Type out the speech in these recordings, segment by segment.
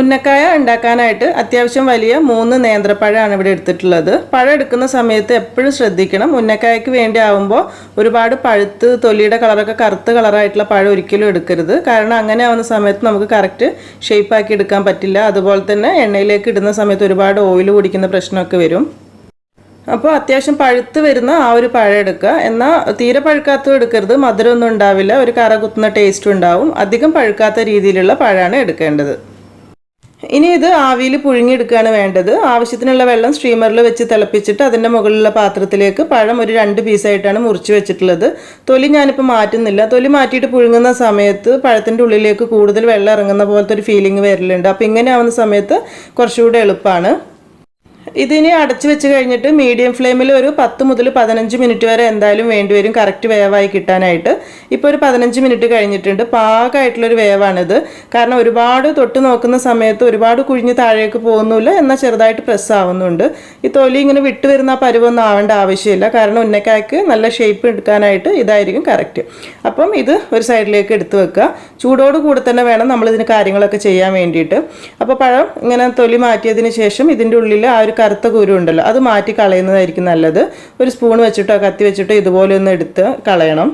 ഉന്നക്കായ ഉണ്ടാക്കാനായിട്ട് അത്യാവശ്യം വലിയ 3 നേന്ത്രപ്പഴമാണ് ഇവിടെ എടുത്തിട്ടുള്ളത്. പഴം എടുക്കുന്ന സമയത്ത് എപ്പോഴും ശ്രദ്ധിക്കണം, ഉന്നക്കായക്ക് വേണ്ടി ആവുമ്പോൾ ഒരുപാട് പഴുത്ത് തൊലിയുടെ കളറൊക്കെ കറുത്ത കളറായിട്ടുള്ള പഴം ഒരിക്കലും എടുക്കരുത്. കാരണം അങ്ങനെ ആവുന്ന സമയത്ത് നമുക്ക് കറക്റ്റ് ഷേപ്പാക്കി എടുക്കാൻ പറ്റില്ല. അതുപോലെ തന്നെ എണ്ണയിലേക്ക് ഇടുന്ന സമയത്ത് ഒരുപാട് ഓയിൽ കുടിക്കുന്ന പ്രശ്നമൊക്കെ വരും. അപ്പോൾ അത്യാവശ്യം പഴുത്ത് വരുന്ന ആ ഒരു പഴം എടുക്കുക. എന്നാൽ തീരെ പഴുക്കാത്തതും എടുക്കരുത്, മധുരമൊന്നും ഉണ്ടാവില്ല, ഒരു കറ കുത്തുന്ന ടേസ്റ്റും ഉണ്ടാവും. അധികം പഴുക്കാത്ത രീതിയിലുള്ള പഴമാണ് എടുക്കേണ്ടത്. ഇനി ഇത് ആവിയിൽ പുഴുങ്ങിയെടുക്കുകയാണ് വേണ്ടത്. ആവശ്യത്തിനുള്ള വെള്ളം സ്ട്രീമറിൽ വെച്ച് തിളപ്പിച്ചിട്ട് അതിൻ്റെ മുകളിലുള്ള പാത്രത്തിലേക്ക് പഴം ഒരു 2 പീസായിട്ടാണ് മുറിച്ച് വെച്ചിട്ടുള്ളത്. തൊലി ഞാനിപ്പോൾ മാറ്റുന്നില്ല. തൊലി മാറ്റിയിട്ട് പുഴുങ്ങുന്ന സമയത്ത് പഴത്തിൻ്റെ ഉള്ളിലേക്ക് കൂടുതൽ വെള്ളം ഇറങ്ങുന്ന പോലത്തെ ഒരു ഫീലിംഗ് വരലുണ്ട്. അപ്പോൾ ഇങ്ങനെ ആവുന്ന സമയത്ത് കുറച്ചുകൂടെ എളുപ്പമാണ്. ഇതിനെ അടച്ചു വെച്ച് കഴിഞ്ഞിട്ട് മീഡിയം ഫ്ലെയിമിൽ ഒരു 10 മുതൽ 15 മിനിറ്റ് വരെ എന്തായാലും വേണ്ടിവരും കറക്റ്റ് വേവായി കിട്ടാനായിട്ട്. ഇപ്പോൾ ഒരു 15 മിനിറ്റ് കഴിഞ്ഞിട്ടുണ്ട്. പാകമായിട്ടുള്ളൊരു വേവാണിത്. കാരണം ഒരുപാട് തൊട്ട് നോക്കുന്ന സമയത്ത് ഒരുപാട് കുഴിഞ്ഞ് താഴേക്ക് പോകുന്നില്ല, എന്നാൽ ചെറുതായിട്ട് പ്രസ് ആവുന്നുണ്ട്. ഈ തൊലി ഇങ്ങനെ വിട്ട് വരുന്ന ആ പരുവൊന്നും ആവേണ്ട ആവശ്യമില്ല. കാരണം ഉന്നക്കായ്ക്ക് നല്ല ഷേപ്പ് എടുക്കാനായിട്ട് ഇതായിരിക്കും കറക്റ്റ്. അപ്പം ഇത് ഒരു സൈഡിലേക്ക് എടുത്ത് വെക്കുക. ചൂടോട് കൂടെ തന്നെ വേണം നമ്മളിതിന് കാര്യങ്ങളൊക്കെ ചെയ്യാൻ വേണ്ടിയിട്ട്. അപ്പോൾ പഴം ഇങ്ങനെ തൊലി മാറ്റിയതിന് ശേഷം ഇതിൻ്റെ ഉള്ളിൽ ആ ഒരു കറുത്ത കുരു ഉണ്ടല്ലോ, അത് മാറ്റി കളയുന്നതായിരിക്കും നല്ലത്. ഒരു സ്പൂൺ വെച്ചിട്ടോ കത്തി വെച്ചിട്ടോ ഇതുപോലെ ഒന്ന് എടുത്ത് കളയണം.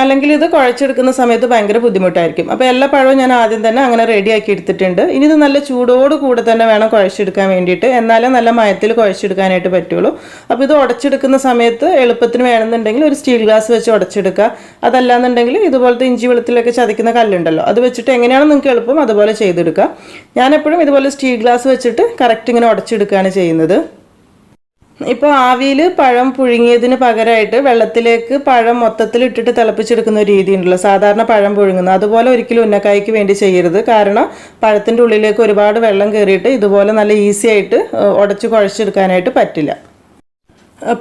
അല്ലെങ്കിൽ ഇത് കുഴച്ചെടുക്കുന്ന സമയത്ത് ഭയങ്കര ബുദ്ധിമുട്ടായിരിക്കും. അപ്പോൾ എല്ലാ പഴവും ഞാൻ ആദ്യം തന്നെ അങ്ങനെ റെഡിയാക്കി എടുത്തിട്ടുണ്ട്. ഇനി ഇത് നല്ല ചൂടോട് കൂടെ തന്നെ വേണം കുഴച്ചെടുക്കാൻ വേണ്ടിയിട്ട്, എന്നാലേ നല്ല മയത്തിൽ കുഴച്ചെടുക്കാനായിട്ട് പറ്റുള്ളൂ. അപ്പോൾ ഇത് ഉടച്ചെടുക്കുന്ന സമയത്ത് എളുപ്പത്തിന് വേണമെന്നുണ്ടെങ്കിൽ ഒരു സ്റ്റീൽ ഗ്ലാസ് വെച്ച് ഉടച്ചെടുക്കുക. അതല്ലാന്നുണ്ടെങ്കിൽ ഇതുപോലത്തെ ഇഞ്ചി വെളുത്തിലൊക്കെ ചതയ്ക്കുന്ന കല്ലുണ്ടല്ലോ, അത് വെച്ചിട്ട് എങ്ങനെയാണ് നിങ്ങൾക്ക് എളുപ്പം അതുപോലെ ചെയ്തെടുക്കുക. ഞാനെപ്പോഴും ഇതുപോലെ സ്റ്റീൽ ഗ്ലാസ് വെച്ചിട്ട് കറക്റ്റ് ഇങ്ങനെ ഉടച്ചെടുക്കുകയാണ് ചെയ്യുന്നത്. ഇപ്പോൾ ആവിയിൽ പഴം പുഴുങ്ങിയതിന് പകരമായിട്ട് വെള്ളത്തിലേക്ക് പഴം മൊത്തത്തിൽ ഇട്ടിട്ട് തിളപ്പിച്ചെടുക്കുന്ന ഒരു രീതി ഉണ്ടല്ലോ, സാധാരണ പഴം പുഴുങ്ങുന്നത്. അതുപോലെ ഒരിക്കലും ഉന്നക്കായ്ക്ക് വേണ്ടി ചെയ്യരുത്. കാരണം പഴത്തിൻ്റെ ഉള്ളിലേക്ക് ഒരുപാട് വെള്ളം കയറിയിട്ട് ഇതുപോലെ നല്ല ഈസി ആയിട്ട് ഉടച്ച് കുഴച്ചെടുക്കാനായിട്ട് പറ്റില്ല.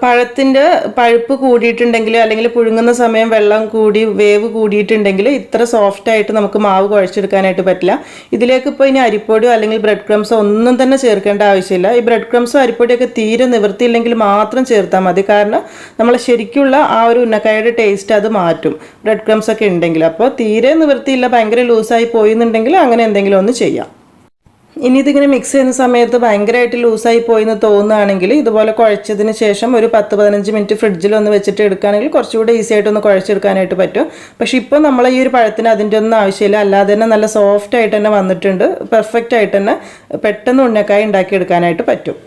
പഴത്തിൻ്റെ പഴുപ്പ് കൂടിയിട്ടുണ്ടെങ്കിൽ അല്ലെങ്കിൽ പുഴുങ്ങുന്ന സമയം വെള്ളം കൂടി വേവ് കൂടിയിട്ടുണ്ടെങ്കിൽ ഇത്ര സോഫ്റ്റായിട്ട് നമുക്ക് മാവ് കുഴച്ചെടുക്കാനായിട്ട് പറ്റില്ല. ഇതിലേക്ക് ഇപ്പോൾ ഇനി അരിപ്പൊടിയോ അല്ലെങ്കിൽ ബ്രെഡ് ക്രംസോ ഒന്നും തന്നെ ചേർക്കേണ്ട ആവശ്യമില്ല. ഈ ബ്രെഡ് ക്രംസോ അരിപ്പൊടിയൊക്കെ തീരെ നിവൃത്തിയില്ലെങ്കിൽ മാത്രം ചേർത്താൽ മതി. കാരണം നമ്മൾ ശരിക്കുള്ള ആ ഒരു ഉന്നക്കായയുടെ ടേസ്റ്റ് അത് മാറ്റും ബ്രെഡ് ക്രംസ് ഒക്കെ ഉണ്ടെങ്കിൽ. അപ്പോൾ തീരെ നിവൃത്തിയില്ല, ഭയങ്കര ലൂസായി പോയിന്നുണ്ടെങ്കിൽ അങ്ങനെ എന്തെങ്കിലും ഒന്ന് ചെയ്യാം. ഇനി ഇതിങ്ങനെ മിക്സ് ചെയ്യുന്ന സമയത്ത് ഭയങ്കരമായിട്ട് ലൂസായി പോയിന്ന് തോന്നുകയാണെങ്കിൽ ഇതുപോലെ കുഴച്ചതിന് ശേഷം ഒരു 10-15 മിനിറ്റ് ഫ്രിഡ്ജിലൊന്ന് വെച്ചിട്ട് എടുക്കുകയാണെങ്കിൽ കുറച്ചുകൂടെ ഈസി ആയിട്ടൊന്ന് കുഴച്ചെടുക്കാനായിട്ട് പറ്റും. പക്ഷേ ഇപ്പോൾ നമ്മൾ ഈ ഒരു പഴത്തിന് അതിൻ്റെ ഒന്നും ആവശ്യമില്ല, അല്ലാതെ തന്നെ നല്ല സോഫ്റ്റ് ആയിട്ട് തന്നെ വന്നിട്ടുണ്ട്. പെർഫെക്റ്റ് ആയിട്ട് തന്നെ പെട്ടെന്ന് ഉന്നക്കായ ഉണ്ടാക്കിയെടുക്കാനായിട്ട് പറ്റും.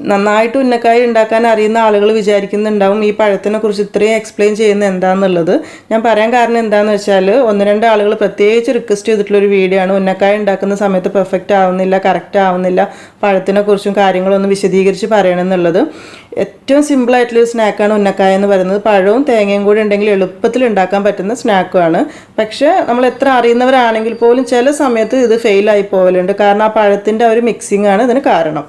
നന്നായിട്ട് ഉന്നക്കായ ഉണ്ടാക്കാൻ അറിയുന്ന ആളുകൾ വിചാരിക്കുന്നുണ്ടാവും ഈ പഴത്തിനെ കുറിച്ച് ഇത്രയും എക്സ്പ്ലെയിൻ ചെയ്യുന്നത് എന്താണെന്നുള്ളത്. ഞാൻ പറയാൻ കാരണം എന്താണെന്ന് വെച്ചാൽ 1-2 ആളുകൾ പ്രത്യേകിച്ച് റിക്വസ്റ്റ് ചെയ്തിട്ടുള്ളൊരു വീഡിയോ ആണ്. ഉന്നക്കായ ഉണ്ടാക്കുന്ന സമയത്ത് പെർഫെക്റ്റ് ആവുന്നില്ല, കറക്റ്റ് ആവുന്നില്ല, പഴത്തിനെ കുറിച്ചും കാര്യങ്ങളൊന്ന് വിശദീകരിച്ച് പറയണമെന്നുള്ളത്. ഏറ്റവും സിമ്പിളായിട്ടുള്ളൊരു സ്നാക്കാണ് ഉന്നക്കായ എന്ന് പറയുന്നത്. പഴവും തേങ്ങയും കൂടി ഉണ്ടെങ്കിൽ എളുപ്പത്തിൽ ഉണ്ടാക്കാൻ പറ്റുന്ന സ്നാക്കുമാണ്. പക്ഷേ നമ്മൾ എത്ര അറിയുന്നവരാണെങ്കിൽ പോലും ചില സമയത്ത് ഇത് ഫെയിലായി പോകലുണ്ട്. കാരണം ആ പഴത്തിൻ്റെ ഒരു മിക്സിംഗ് ആണ് ഇതിന് കാരണം.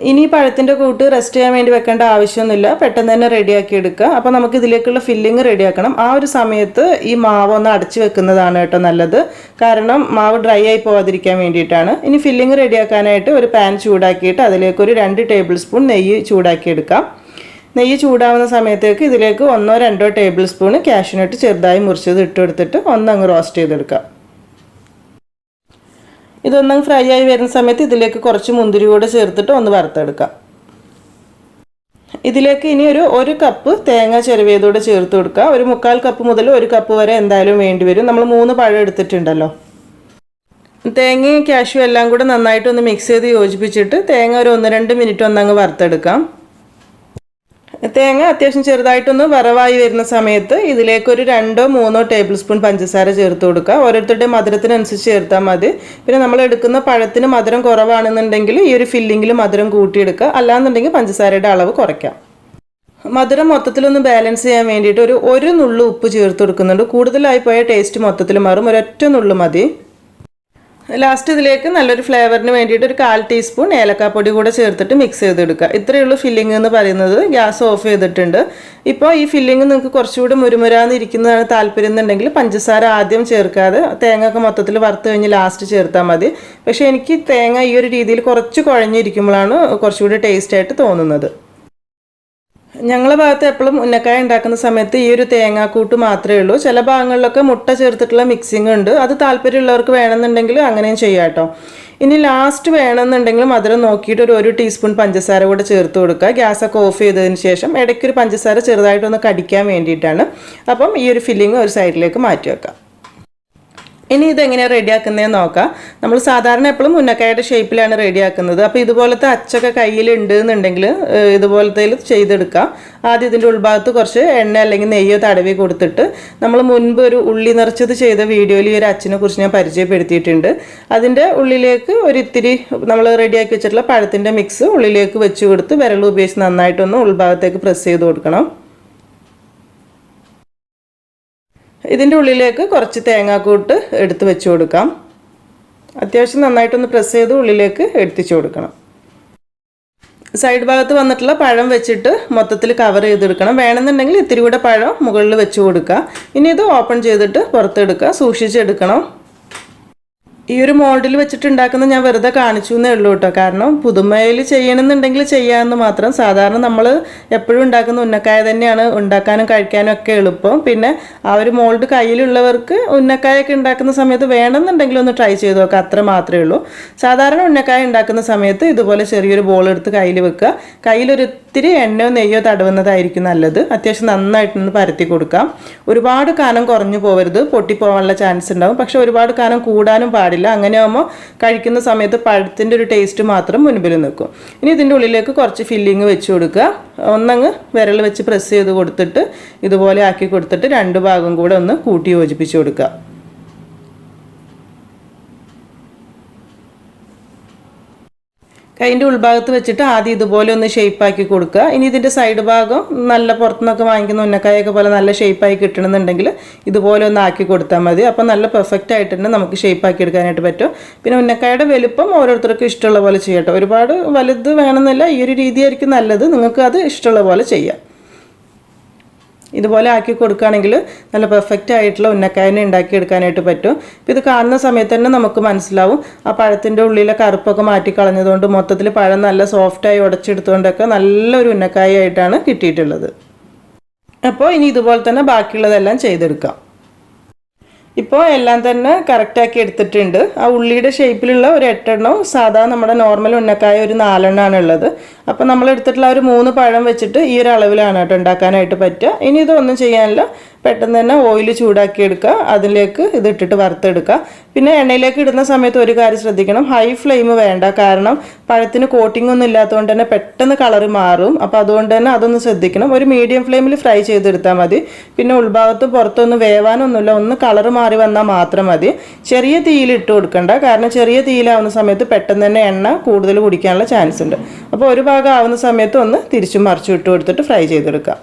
ഇനി പഴത്തിൻ്റെ കൂട്ട് റെസ്റ്റ് ചെയ്യാൻ വേണ്ടി വെക്കേണ്ട ആവശ്യമൊന്നുമില്ല, പെട്ടെന്ന് തന്നെ റെഡിയാക്കി എടുക്കുക. അപ്പോൾ നമുക്ക് ഇതിലേക്കുള്ള ഫില്ലിങ് റെഡിയാക്കണം. ആ ഒരു സമയത്ത് ഈ മാവ് ഒന്ന് അടച്ചു വെക്കുന്നതാണ് കേട്ടോ നല്ലത്. കാരണം മാവ് ഡ്രൈ ആയി പോകാതിരിക്കാൻ വേണ്ടിയിട്ടാണ്. ഇനി ഫില്ലിങ് റെഡിയാക്കാനായിട്ട് ഒരു പാൻ ചൂടാക്കിയിട്ട് അതിലേക്ക് ഒരു 2 ടേബിൾ സ്പൂൺ നെയ്യ് ചൂടാക്കിയെടുക്കാം. നെയ്യ് ചൂടാവുന്ന സമയത്തേക്ക് ഇതിലേക്ക് 1-2 ടേബിൾ സ്പൂൺ കാഷ്യൂനട്ട് ചെറുതായി മുറിച്ചത് ഇട്ടെടുത്തിട്ട് ഒന്നങ്ങ് റോസ്റ്റ് ചെയ്തെടുക്കാം. ഇതൊന്നും ഫ്രൈ ആയി വരുന്ന സമയത്ത് ഇതിലേക്ക് കുറച്ച് മുന്തിരി കൂടെ ചേർത്തിട്ട് ഒന്ന് വറുത്തെടുക്കാം. ഇതിലേക്ക് ഇനി ഒരു കപ്പ് തേങ്ങ ചിരവിയതോടെ ചേർത്ത് കൊടുക്കുക. ഒരു 1/4 കപ്പ് മുതൽ 1 കപ്പ് വരെ എന്തായാലും വേണ്ടി വരും. നമ്മൾ 3 പഴം എടുത്തിട്ടുണ്ടല്ലോ. തേങ്ങയും കാഷ്യൂ എല്ലാം കൂടെ നന്നായിട്ടൊന്ന് മിക്സ് ചെയ്ത് യോജിപ്പിച്ചിട്ട് തേങ്ങ ഒരു 1-2 മിനിറ്റ് ഒന്നങ്ങ് വറുത്തെടുക്കാം. തേങ്ങ അത്യാവശ്യം ചെറുതായിട്ടൊന്ന് വറവായി വരുന്ന സമയത്ത് ഇതിലേക്ക് ഒരു 2-3 ടേബിൾ സ്പൂൺ പഞ്ചസാര ചേർത്ത് കൊടുക്കുക. ഓരോരുത്തരുടെ മധുരത്തിനനുസരിച്ച് ചേർത്താൽ മതി. പിന്നെ നമ്മൾ എടുക്കുന്ന പഴത്തിന് മധുരം കുറവാണെന്നുണ്ടെങ്കിൽ ഈ ഒരു ഫില്ലിങ്ങിൽ മധുരം കൂട്ടിയെടുക്കുക, അല്ലാന്നുണ്ടെങ്കിൽ പഞ്ചസാരയുടെ അളവ് കുറയ്ക്കാം. മധുരം മൊത്തത്തിലൊന്ന് ബാലൻസ് ചെയ്യാൻ വേണ്ടിയിട്ട് ഒരു നുള്ളു ഉപ്പ് ചേർത്ത് കൊടുക്കുന്നുണ്ട്. കൂടുതലായി പോയ ടേസ്റ്റ് മൊത്തത്തിൽ മാറും. ഒരൊറ്റ നുള്ളു മതി. ലാസ്റ്റ് ഇതിലേക്ക് നല്ലൊരു ഫ്ലേവറിന് വേണ്ടിയിട്ട് ഒരു 1/4 ടീസ്പൂൺ ഏലക്കാപ്പൊടി കൂടെ ചേർത്തിട്ട് മിക്സ് ചെയ്തെടുക്കുക. ഇത്രയേ ഉള്ളൂ ഫില്ലിംഗ് എന്ന് പറയുന്നത്. ഗ്യാസ് ഓഫ് ചെയ്തിട്ടുണ്ട്. ഇപ്പോൾ ഈ ഫില്ലിംഗ് നിങ്ങൾക്ക് കുറച്ചുകൂടി മുരുമുരാന്ന് ഇരിക്കുന്നതാണ് താല്പര്യം എന്നുണ്ടെങ്കിൽ പഞ്ചസാര ആദ്യം ചേർക്കാതെ തേങ്ങ ഒക്കെ മൊത്തത്തിൽ വറുത്ത് കഴിഞ്ഞ് ലാസ്റ്റ് ചേർത്താൽ മതി. പക്ഷേ എനിക്ക് തേങ്ങ ഈ ഒരു രീതിയിൽ കുറച്ച് കുഴഞ്ഞിരിക്കുമ്പോഴാണ് കുറച്ചുകൂടി ടേസ്റ്റ് ആയിട്ട് തോന്നുന്നത്. ഞങ്ങളുടെ ഭാഗത്ത് എപ്പോഴും ഉന്നക്കായ ഉണ്ടാക്കുന്ന സമയത്ത് ഈ ഒരു തേങ്ങാക്കൂട്ട് മാത്രമേ ഉള്ളൂ. ചില ഭാഗങ്ങളിലൊക്കെ മുട്ട ചേർത്തിട്ടുള്ള മിക്സിംഗ് ഉണ്ട്. അത് താല്പര്യമുള്ളവർക്ക് വേണമെന്നുണ്ടെങ്കിൽ അങ്ങനെയും ചെയ്യാം കേട്ടോ. ഇനി ലാസ്റ്റ് വേണമെന്നുണ്ടെങ്കിൽ മധുരം നോക്കിയിട്ട് ഒരു ടീസ്പൂൺ പഞ്ചസാര കൂടെ ചേർത്ത് കൊടുക്കുക. ഗ്യാസൊക്കെ ഓഫ് ചെയ്തതിന് ശേഷം ഇടയ്ക്കൊരു പഞ്ചസാര ചെറുതായിട്ടൊന്ന് കടിക്കാൻ വേണ്ടിയിട്ടാണ്. അപ്പം ഈ ഒരു ഫില്ലിങ് ഒരു സൈഡിലേക്ക് മാറ്റി വെക്കാം. ഇനി ഇതെങ്ങനെയാണ് റെഡിയാക്കുന്നതെന്ന് നോക്കാം. നമ്മൾ സാധാരണ എപ്പോഴും ഉന്നക്കായയുടെ ഷേപ്പിലാണ് റെഡിയാക്കുന്നത്. അപ്പോൾ ഇതുപോലത്തെ അച്ചൊക്കെ കയ്യിലുണ്ട് എന്നുണ്ടെങ്കിൽ ഇതുപോലത്തെ ചെയ്തെടുക്കാം. ആദ്യം ഇതിൻ്റെ ഉൾഭാഗത്ത് കുറച്ച് എണ്ണ അല്ലെങ്കിൽ നെയ്യോ തടവി കൊടുത്തിട്ട് നമ്മൾ മുൻപ് ഒരു ഉള്ളി നിറച്ചത് ചെയ്ത വീഡിയോയിൽ ഈ ഒരു അച്ചിനെ കുറിച്ച് ഞാൻ പരിചയപ്പെടുത്തിയിട്ടുണ്ട്. അതിൻ്റെ ഉള്ളിലേക്ക് ഒരിത്തിരി നമ്മൾ റെഡിയാക്കി വെച്ചിട്ടുള്ള പഴത്തിൻ്റെ മിക്സ് ഉള്ളിലേക്ക് വെച്ച് കൊടുത്ത് വിരൽ ഉപയോഗിച്ച് നന്നായിട്ടൊന്ന് ഉൾഭാഗത്തേക്ക് പ്രസ് ചെയ്ത് കൊടുക്കണം. ഇതിൻ്റെ ഉള്ളിലേക്ക് കുറച്ച് തേങ്ങാക്കൂട്ട് എടുത്ത് വെച്ച് കൊടുക്കാം. അത്യാവശ്യം നന്നായിട്ടൊന്ന് പ്രസ് ചെയ്ത് ഉള്ളിലേക്ക് എടുത്തിച്ച് കൊടുക്കണം. സൈഡ് ഭാഗത്ത് വന്നിട്ടുള്ള പഴം വെച്ചിട്ട് മൊത്തത്തിൽ കവർ ചെയ്തെടുക്കണം. വേണമെന്നുണ്ടെങ്കിൽ ഇത്തിരി കൂടെ പഴം മുകളിൽ വെച്ച് കൊടുക്കുക. ഇനി ഇത് ഓപ്പൺ ചെയ്തിട്ട് പുറത്തെടുക്കുക. സൂക്ഷിച്ചെടുക്കണം. ഈ ഒരു മോൾഡിൽ വെച്ചിട്ട് ഉണ്ടാക്കുന്നത് ഞാൻ വെറുതെ കാണിച്ചു എന്നേ ഉള്ളൂ കേട്ടോ. കാരണം പുതുമയിൽ ചെയ്യണമെന്നുണ്ടെങ്കിൽ ചെയ്യാമെന്ന് മാത്രം. സാധാരണ നമ്മൾ എപ്പോഴും ഉണ്ടാക്കുന്ന ഉന്നക്കായ തന്നെയാണ് ഉണ്ടാക്കാനും കഴിക്കാനും ഒക്കെ എളുപ്പം. പിന്നെ ആ ഒരു മോൾഡ് കയ്യിലുള്ളവർക്ക് ഉന്നക്കായൊക്കെ ഉണ്ടാക്കുന്ന സമയത്ത് വേണമെന്നുണ്ടെങ്കിൽ ഒന്ന് ട്രൈ ചെയ്ത് നോക്കുക, അത്ര മാത്രമേ ഉള്ളൂ. സാധാരണ ഉന്നക്കായ ഉണ്ടാക്കുന്ന സമയത്ത് ഇതുപോലെ ചെറിയൊരു ബോൾ എടുത്ത് കയ്യിൽ വെക്കുക. കയ്യിലൊരു ഇത്തിരി എണ്ണയോ നെയ്യോ തടവുന്നതായിരിക്കും നല്ലത്. അത്യാവശ്യം നന്നായിട്ടൊന്ന് പരത്തി കൊടുക്കാം. ഒരുപാട് കാലം കുറഞ്ഞു പോകരുത്, പൊട്ടിപ്പോകാനുള്ള ചാൻസ് ഉണ്ടാവും. പക്ഷെ ഒരുപാട് കാലം കൂടാനും പാടില്ല. അങ്ങനെ ആകുമ്പോൾ കഴിക്കുന്ന സമയത്ത് പഴത്തിൻ്റെ ഒരു ടേസ്റ്റ് മാത്രം മുൻപിൽ നിൽക്കും. ഇനി ഇതിൻ്റെ ഉള്ളിലേക്ക് കുറച്ച് ഫില്ലിങ് വെച്ച് കൊടുക്കുക. ഒന്നങ്ങ് വിരൽ വെച്ച് പ്രസ് ചെയ്ത് കൊടുത്തിട്ട് ഇതുപോലെ ആക്കി കൊടുത്തിട്ട് രണ്ട് ഭാഗം കൂടെ ഒന്ന് കൂട്ടി യോജിപ്പിച്ച് കൊടുക്കുക. കൈൻ്റെ ഉൾഭാഗത്ത് വെച്ചിട്ട് ആദ്യം ഇതുപോലെ ഒന്ന് ഷേപ്പാക്കി കൊടുക്കുക. ഇനി ഇതിൻ്റെ സൈഡ് ഭാഗം നല്ല പുറത്തുനിന്നൊക്കെ വാങ്ങിക്കുന്ന ഉന്നക്കായൊക്കെ പോലെ നല്ല ഷേപ്പായി കിട്ടണമെന്നുണ്ടെങ്കിൽ ഇതുപോലെ ഒന്ന് ആക്കി കൊടുത്താൽ മതി. അപ്പോൾ നല്ല പെർഫെക്റ്റ് ആയിട്ട് തന്നെ നമുക്ക് ഷേപ്പാക്കി എടുക്കാനായിട്ട് പറ്റും. പിന്നെ ഉന്നക്കായുടെ വലുപ്പം ഓരോരുത്തർക്കും ഇഷ്ടമുള്ള പോലെ ചെയ്യട്ടോ. ഒരുപാട് വലുത് വേണമെന്നില്ല, ഈ ഒരു രീതിയായിരിക്കും നല്ലത്. നിങ്ങൾക്ക് അത് ഇഷ്ടമുള്ള പോലെ ചെയ്യാം. ഇതുപോലെ ആക്കി കൊടുക്കുകയാണെങ്കിൽ നല്ല പെർഫെക്റ്റ് ആയിട്ടുള്ള ഉന്നക്കായനെ ഉണ്ടാക്കിയെടുക്കാനായിട്ട് പറ്റും. ഇപ്പോൾ ഇത് കാണുന്ന സമയത്ത് തന്നെ നമുക്ക് മനസ്സിലാവും ആ പഴത്തിൻ്റെ ഉള്ളിലെ കറുപ്പൊക്കെ മാറ്റി കളഞ്ഞതുകൊണ്ട് മൊത്തത്തിൽ പഴം നല്ല സോഫ്റ്റായി ഉടച്ചെടുത്തുകൊണ്ടൊക്കെ നല്ലൊരു ഉന്നക്കായ ആയിട്ടാണ് കിട്ടിയിട്ടുള്ളത്. അപ്പോൾ ഇനി ഇതുപോലെ തന്നെ ബാക്കിയുള്ളതെല്ലാം ചെയ്തെടുക്കാം. ഇപ്പോൾ എല്ലാം തന്നെ കറക്റ്റാക്കി എടുത്തിട്ടുണ്ട്. ആ ഉള്ളിയുടെ ഷേപ്പിലുള്ള ഒരു 8 എണ്ണവും സാധാ നമ്മുടെ നോർമൽ ഉന്നക്കായ ഒരു 4 എണ്ണമാണ് ഉള്ളത്. അപ്പോൾ നമ്മൾ എടുത്തിട്ടുള്ള ഒരു 3 പഴം വെച്ചിട്ട് ഈ ഒരു അളവിലാണ് കേട്ടോ ഉണ്ടാക്കാനായിട്ട് പറ്റുക. ഇനി ഇതൊന്നും ചെയ്യാനില്ല, പെട്ടെന്ന് തന്നെ ഓയിൽ ചൂടാക്കി എടുക്കുക. അതിലേക്ക് ഇതിട്ടിട്ട് വറുത്തെടുക്കുക. പിന്നെ എണ്ണയിലേക്ക് ഇടുന്ന സമയത്ത് ഒരു കാര്യം ശ്രദ്ധിക്കണം, ഹൈ ഫ്ലെയിം വേണ്ട. കാരണം പഴത്തിന് കോട്ടിംഗ് ഒന്നും ഇല്ലാത്തതുകൊണ്ട് തന്നെ പെട്ടെന്ന് കളറ് മാറും. അപ്പോൾ അതുകൊണ്ട് തന്നെ അതൊന്ന് ശ്രദ്ധിക്കണം. ഒരു മീഡിയം ഫ്ലെയിമിൽ ഫ്രൈ ചെയ്തെടുത്താൽ മതി. പിന്നെ ഉൾഭാഗത്തും പുറത്തൊന്നും വേവാനൊന്നുമില്ല, ഒന്ന് കളറ് മാറി വന്നാൽ മാത്രം മതി. ചെറിയ തീയിൽ ഇട്ട് കൊടുക്കണ്ട. കാരണം ചെറിയ തീയിലാവുന്ന സമയത്ത് പെട്ടെന്ന് തന്നെ എണ്ണ കൂടുതൽ കുടിക്കാനുള്ള ചാൻസ് ഉണ്ട്. അപ്പോൾ ഒരു ഭാഗം ആവുന്ന സമയത്ത് ഒന്ന് തിരിച്ചും മറിച്ചും ഇട്ട് കൊടുത്തിട്ട് ഫ്രൈ ചെയ്തെടുക്കാം.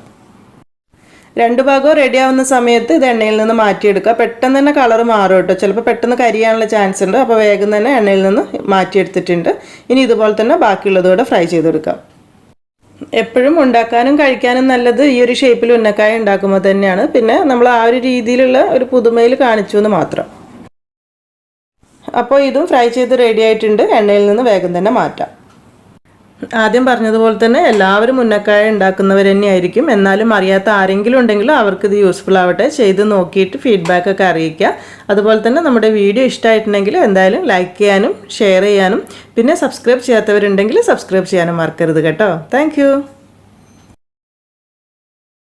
രണ്ട് ഭാഗവും റെഡി ആവുന്ന സമയത്ത് ഇത് എണ്ണയിൽ നിന്ന് മാറ്റിയെടുക്കുക. പെട്ടെന്ന് തന്നെ കളർ മാറും കേട്ടോ. ചിലപ്പോൾ പെട്ടെന്ന് കരിയാനുള്ള ചാൻസ് ഉണ്ട്. അപ്പോൾ വേഗം തന്നെ എണ്ണയിൽ നിന്ന് മാറ്റിയെടുത്തിട്ടുണ്ട്. ഇനി ഇതുപോലെ തന്നെ ബാക്കിയുള്ളതോടെ ഫ്രൈ ചെയ്തെടുക്കാം. എപ്പോഴും ഉണ്ടാക്കാനും കഴിക്കാനും നല്ലത് ഈ ഒരു ഷേപ്പിൽ ഉന്നക്കായ ഉണ്ടാക്കുമ്പോൾ തന്നെയാണ്. പിന്നെ നമ്മൾ ആ ഒരു രീതിയിലുള്ള ഒരു പുതുമയിൽ കാണിച്ചു എന്ന് മാത്രം. അപ്പോൾ ഇതും ഫ്രൈ ചെയ്ത് റെഡി ആയിട്ടുണ്ട്. എണ്ണയിൽ നിന്ന് വേഗം തന്നെ മാറ്റാം. ആദ്യം പറഞ്ഞതുപോലെ തന്നെ എല്ലാവരും ഉന്നക്കായ ഉണ്ടാക്കുന്നവർ തന്നെയായിരിക്കും. എന്നാലും അറിയാത്ത ആരെങ്കിലും ഉണ്ടെങ്കിൽ അവർക്ക് ഇത് യൂസ്ഫുൾ ആവട്ടെ. ചെയ്ത് നോക്കിയിട്ട് ഫീഡ്ബാക്കൊക്കെ അറിയിക്കുക. അതുപോലെ തന്നെ നമ്മുടെ വീഡിയോ ഇഷ്ടമായിട്ടുണ്ടെങ്കിൽ എന്തായാലും ലൈക്ക് ചെയ്യാനും ഷെയർ ചെയ്യാനും പിന്നെ സബ്സ്ക്രൈബ് ചെയ്യാത്തവരുണ്ടെങ്കിൽ സബ്സ്ക്രൈബ് ചെയ്യാനും മറക്കരുത് കേട്ടോ. താങ്ക്